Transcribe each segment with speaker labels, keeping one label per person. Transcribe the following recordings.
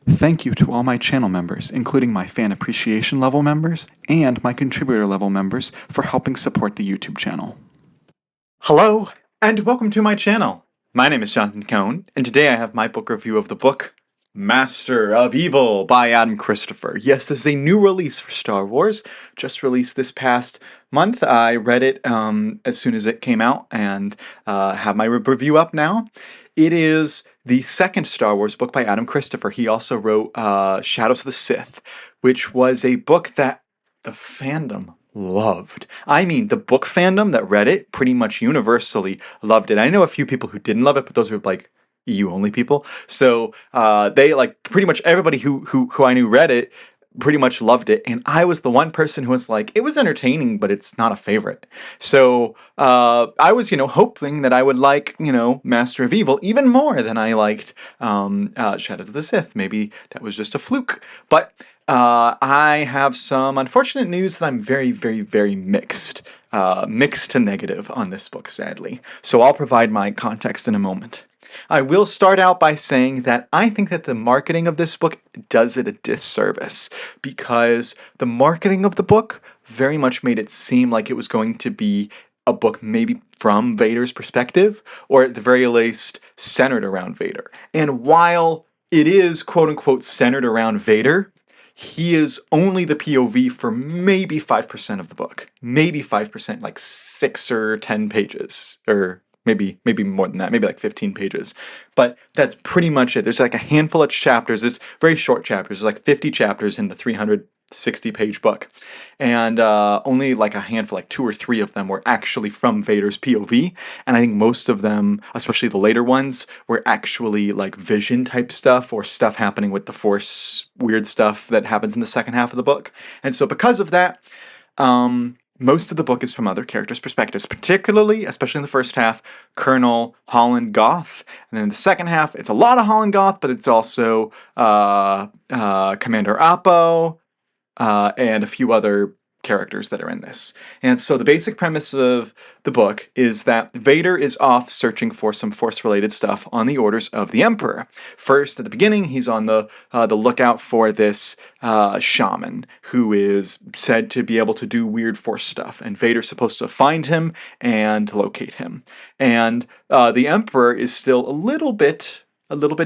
Speaker 1: Thank you to all my channel members, including my fan appreciation level members and my contributor level members, for helping support the YouTube channel.
Speaker 2: Hello, and welcome to my channel. My name is Jonathan Cohn, and today I have my book review of the book Master of Evil by Adam Christopher. Yes, this is a new release for Star Wars, just released this past month. I read it as soon as it came out and have my review up now. It is the second Star Wars book by Adam Christopher. He also wrote Shadows of the Sith, which was a book that the fandom loved. I mean, the book fandom that read it pretty much universally loved it. I know a few people who didn't love it, but those were like EU only people. So they like pretty much everybody who I knew read it pretty much loved it, and I was the one person who was like, it was entertaining, but it's not a favorite. So I was, hoping that I would like, Master of Evil even more than I liked Shadows of the Sith. Maybe that was just a fluke, but I have some unfortunate news that I'm very, very, very mixed to negative on this book, sadly. So I'll provide my context in a moment. I will start out by saying that I think that the marketing of this book does it a disservice, because the marketing of the book very much made it seem like it was going to be a book maybe from Vader's perspective, or at the very least centered around Vader. And while it is quote-unquote centered around Vader, he is only the POV for maybe 5% of the book. Maybe 5%, like 6 or 10 pages, or maybe more than that, maybe like 15 pages. But that's pretty much it. There's like a handful of chapters. It's very short chapters. There's like 50 chapters in the 360-page book. And only like a handful, like 2 or 3 of them were actually from Vader's POV. And I think most of them, especially the later ones, were actually like vision type stuff, or stuff happening with the Force, weird stuff that happens in the second half of the book. And so because of that, most of the book is from other characters' perspectives, particularly, especially in the first half, Colonel Holland Goth. And then in the second half, it's a lot of Holland Goth, but it's also Commander Appo, and a few other characters that are in this. And so the basic premise of the book is that Vader is off searching for some Force-related stuff on the orders of the Emperor. First, at the beginning, he's on the lookout for this shaman who is said to be able to do weird Force stuff, and Vader's supposed to find him and locate him. And the Emperor is still a little bit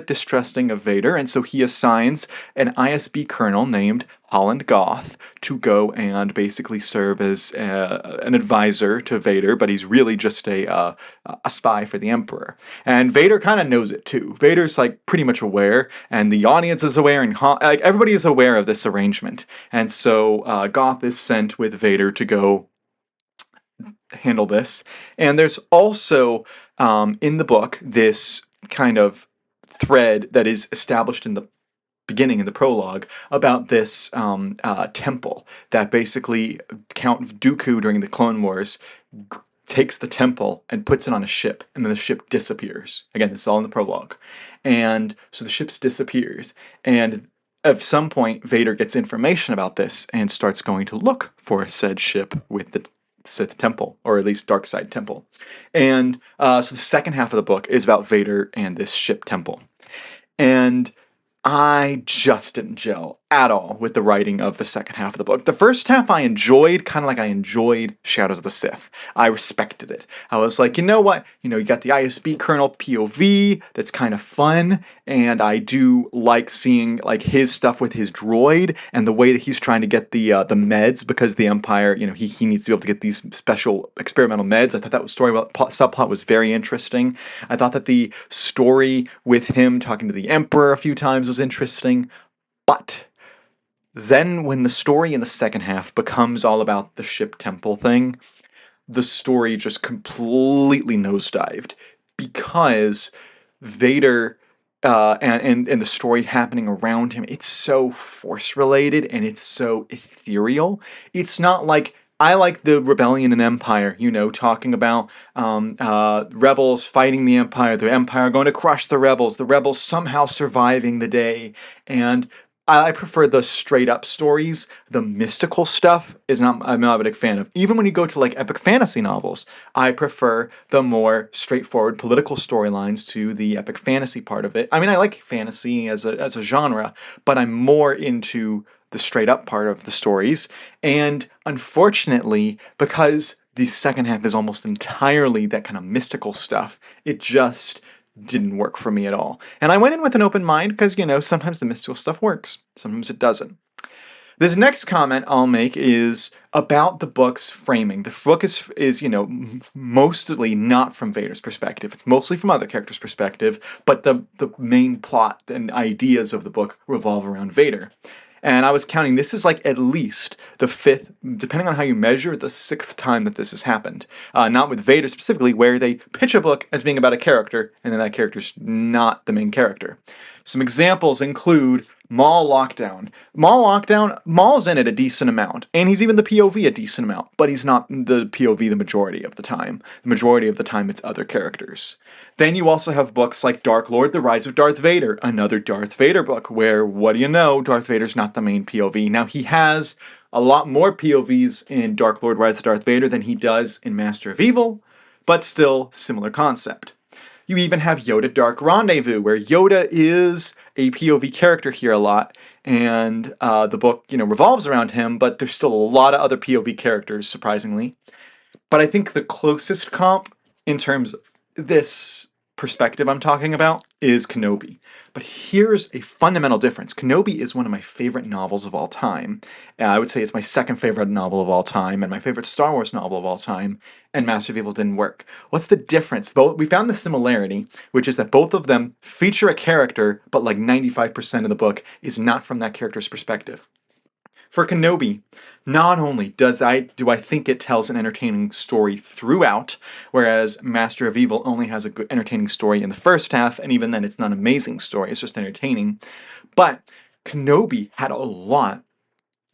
Speaker 2: distrusting of Vader, and so he assigns an ISB colonel named Holland Goth to go and basically serve as an advisor to Vader, but he's really just a spy for the Emperor. And Vader kind of knows it too. Vader's like pretty much aware, and the audience is aware, and like everybody is aware of this arrangement. And so Goth is sent with Vader to go handle this. And there's also in the book this kind of thread that is established in the beginning, in the prologue, about this temple that basically Count Dooku during the Clone Wars takes the temple and puts it on a ship, and then the ship disappears. Again, this is all in the prologue. And so the ship disappears, and at some point Vader gets information about this and starts going to look for said ship with the Sith temple, or at least dark side temple. And so the second half of the book is about Vader and this ship temple. And I just didn't gel at all with the writing of the second half of the book. The first half I enjoyed, kind of like I enjoyed Shadows of the Sith. I respected it. I was like, you know what? You got the ISB Colonel POV, that's kind of fun, and I do like seeing like his stuff with his droid, and the way that he's trying to get the meds, because the Empire, he needs to be able to get these special experimental meds. I thought that story subplot was very interesting. I thought that the story with him talking to the Emperor a few times was interesting, but then when the story in the second half becomes all about the ship temple thing, the story just completely nosedived, because Vader and the story happening around him, it's so Force related and it's so ethereal. It's not like, I like the Rebellion and Empire, talking about rebels fighting the Empire going to crush the rebels somehow surviving the day. And I prefer the straight up stories. The mystical stuff I'm not a big fan of. Even when you go to like epic fantasy novels, I prefer the more straightforward political storylines to the epic fantasy part of it. I mean, I like fantasy as a genre, but I'm more into the straight up part of the stories. And unfortunately, because the second half is almost entirely that kind of mystical stuff, it just didn't work for me at all. And I went in with an open mind because, sometimes the mystical stuff works, sometimes it doesn't. This next comment I'll make is about the book's framing. The book is mostly not from Vader's perspective. It's mostly from other characters' perspective, but the main plot and ideas of the book revolve around Vader. And I was counting, this is like at least the fifth, depending on how you measure, the sixth time that this has happened. Not with Vader specifically, where they pitch a book as being about a character, and then that character's not the main character. Some examples include Maul Lockdown. Maul's in it a decent amount, and he's even the POV a decent amount, but he's not the POV the majority of the time. The majority of the time it's other characters. Then you also have books like Dark Lord, The Rise of Darth Vader, another Darth Vader book, where, what do you know, Darth Vader's not the main POV. Now, he has a lot more POVs in Dark Lord, Rise of Darth Vader than he does in Master of Evil, but still, similar concept. You even have Yoda Dark Rendezvous, where Yoda is a POV character here a lot, and the book, revolves around him, but there's still a lot of other POV characters, surprisingly. But I think the closest comp in terms of this perspective I'm talking about is Kenobi. But here's a fundamental difference. Kenobi is one of my favorite novels of all time. I would say it's my second favorite novel of all time and my favorite Star Wars novel of all time, and Master of Evil didn't work. What's the difference? We found the similarity, which is that both of them feature a character, but like 95% of the book is not from that character's perspective. For Kenobi, not only do I think it tells an entertaining story throughout, whereas Master of Evil only has a good entertaining story in the first half, and even then it's not an amazing story, it's just entertaining, but Kenobi had a lot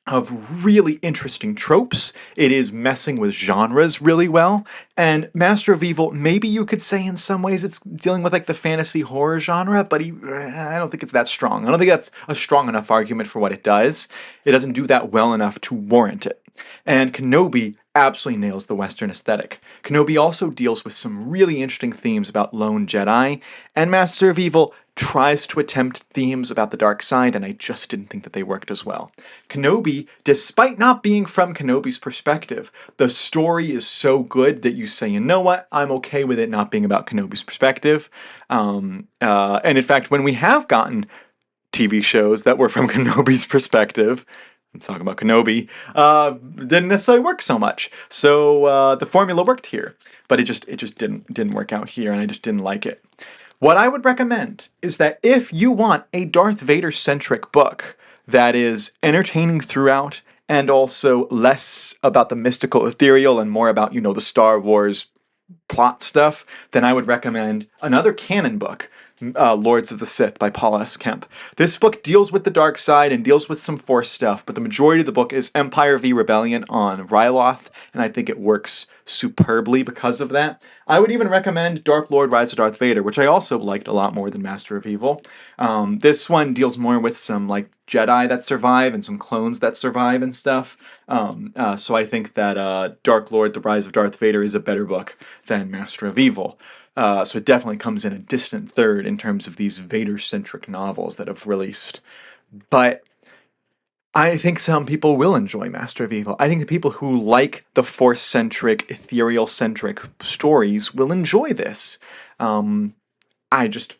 Speaker 2: of really interesting tropes. It is messing with genres really well. And Master of Evil, maybe you could say in some ways it's dealing with like the fantasy horror genre, but I don't think it's that strong. I don't think that's a strong enough argument for what it does. It doesn't do that well enough to warrant it. And Kenobi absolutely nails the Western aesthetic. Kenobi also deals with some really interesting themes about lone Jedi, and Master of Evil tries to attempt themes about the dark side, and I just didn't think that they worked as well. Kenobi, despite not being from Kenobi's perspective, the story is so good that you say, you know what, I'm okay with it not being about Kenobi's perspective. And in fact, when we have gotten TV shows that were from Kenobi's perspective, I'm talking about Kenobi, didn't necessarily work so much. So the formula worked here, but it just didn't work out here, and I just didn't like it. What I would recommend is that if you want a Darth Vader-centric book that is entertaining throughout and also less about the mystical ethereal and more about, the Star Wars plot stuff, then I would recommend another canon book, Lords of the Sith by Paul S. Kemp. This book deals with the dark side and deals with some Force stuff, but the majority of the book is Empire v. Rebellion on Ryloth, and I think it works superbly because of that. I would even recommend Dark Lord, Rise of Darth Vader, which I also liked a lot more than Master of Evil. This one deals more with some like Jedi that survive and some clones that survive and stuff. So I think that Dark Lord, The Rise of Darth Vader is a better book than Master of Evil. So it definitely comes in a distant third in terms of these Vader-centric novels that have released. But I think some people will enjoy Master of Evil. I think the people who like the Force-centric, ethereal-centric stories will enjoy this. I just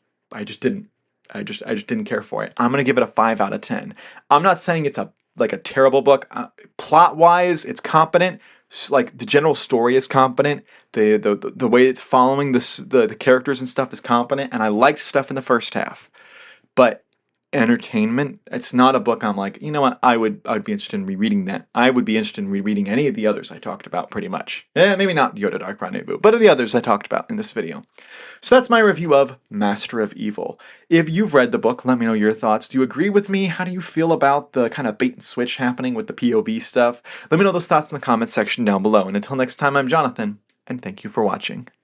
Speaker 2: didn't. I just didn't care for it. I'm gonna give it a 5 out of 10. I'm not saying it's a terrible book. Plot-wise, it's competent. Like the general story is competent. The way it's following the characters and stuff is competent, and I liked stuff in the first half. But entertainment, it's not a book I'm like, you know what, I would be interested in rereading that. I would be interested in rereading any of the others I talked about pretty much. Maybe not Yoda Dark Rendezvous, but the others I talked about in this video. So that's my review of Master of Evil. If you've read the book, let me know your thoughts. Do you agree with me? How do you feel about the kind of bait and switch happening with the POV stuff? Let me know those thoughts in the comments section down below. And until next time, I'm Jonathan, and thank you for watching.